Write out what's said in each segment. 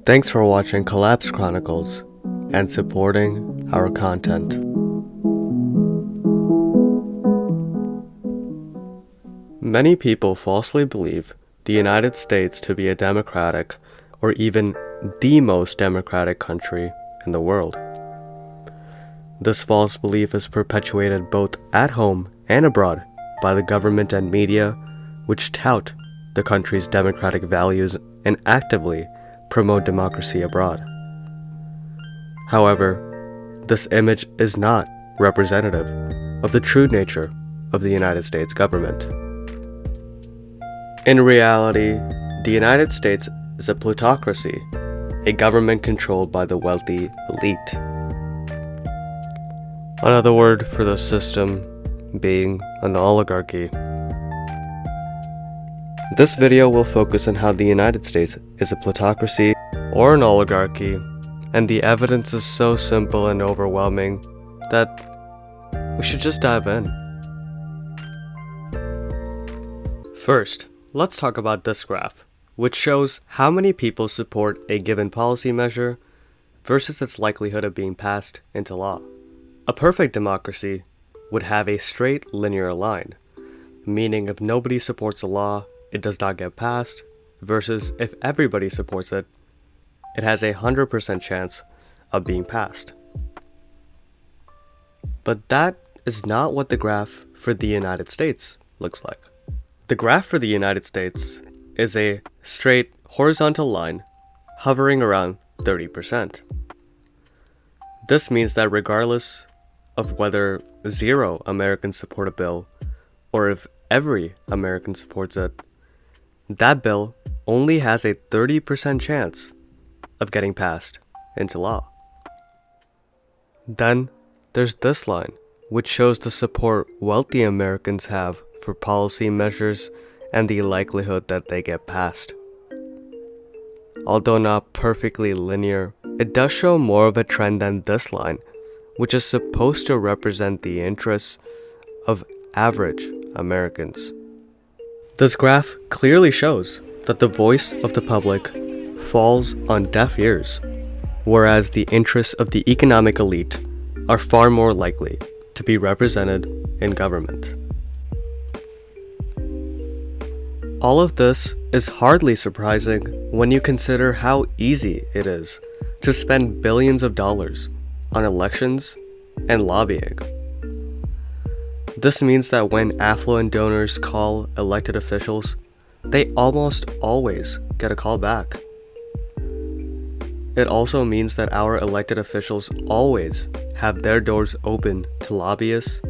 Thanks for watching Collapse Chronicles and supporting our content. Many people falsely believe the United States to be a democratic or even the most democratic country in the world. This false belief is perpetuated both at home and abroad by the government and media, which tout the country's democratic values and actively promote democracy abroad. However, this image is not representative of the true nature of the United States government. In reality, the United States is a plutocracy, a government controlled by the wealthy elite. Another word for the system being an oligarchy. This video will focus on how the United States is a plutocracy or an oligarchy, and the evidence is so simple and overwhelming that we should just dive in. First, let's talk about this graph, which shows how many people support a given policy measure versus its likelihood of being passed into law. A perfect democracy would have a straight linear line, meaning if nobody supports a law, it does not get passed, versus if everybody supports it, it has a 100% chance of being passed. But that is not what the graph for the United States looks like. The graph for the United States is a straight horizontal line hovering around 30%. This means that regardless of whether 0 Americans support a bill or if every American supports it, that bill only has a 30% chance of getting passed into law. Then there's this line, which shows the support wealthy Americans have for policy measures and the likelihood that they get passed. Although not perfectly linear, it does show more of a trend than this line, which is supposed to represent the interests of average Americans. This graph clearly shows that the voice of the public falls on deaf ears, whereas the interests of the economic elite are far more likely to be represented in government. All of this is hardly surprising when you consider how easy it is to spend billions of dollars on elections and lobbying. This means that when affluent donors call elected officials, they almost always get a call back. It also means that our elected officials always have their doors open to lobbyists,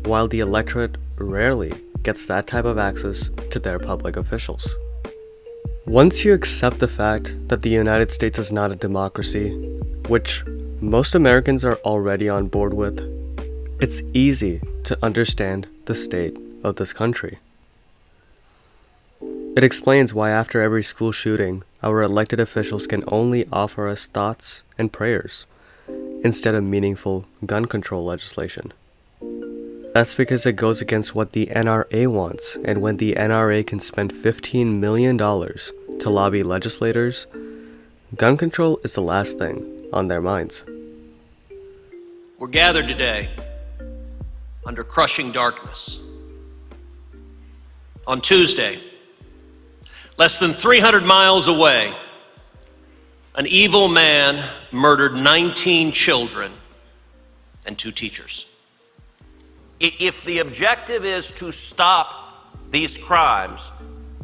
while the electorate rarely gets that type of access to their public officials. Once you accept the fact that the United States is not a democracy, which most Americans are already on board with, it's easy to understand the state of this country. It explains why after every school shooting, our elected officials can only offer us thoughts and prayers instead of meaningful gun control legislation. That's because it goes against what the NRA wants, and when the NRA can spend $15 million to lobby legislators, gun control is the last thing on their minds. We're gathered today under crushing darkness. On Tuesday, less than 300 miles away, an evil man murdered 19 children and 2 teachers. If the objective is to stop these crimes,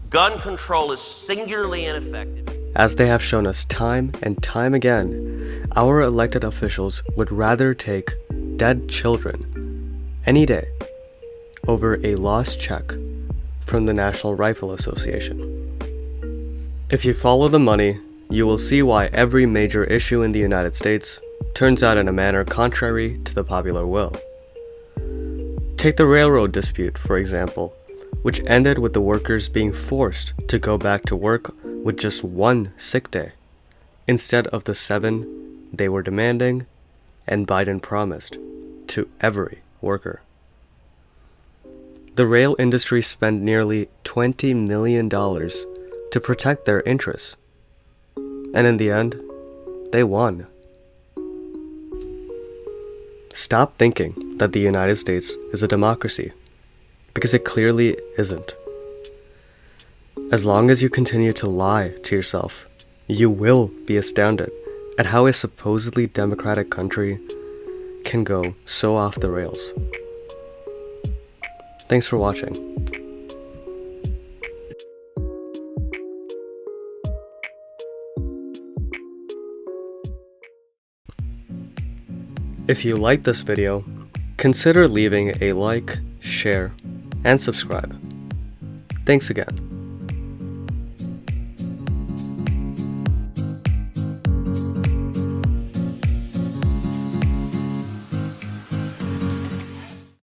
gun control is singularly ineffective. As they have shown us time and time again, our elected officials would rather take dead children any day over a lost check from the National Rifle Association. If you follow the money, you will see why every major issue in the United States turns out in a manner contrary to the popular will. Take the railroad dispute, for example, which ended with the workers being forced to go back to work with just 1 sick day, instead of the 7 they were demanding and Biden promised to every worker. The rail industry spent nearly $20 million to protect their interests. And in the end, they won. Stop thinking that the United States is a democracy, because it clearly isn't. As long as you continue to lie to yourself, you will be astounded at how a supposedly democratic country can go so off the rails. Thanks for watching. If you liked this video, consider leaving a like, share, and subscribe. Thanks again.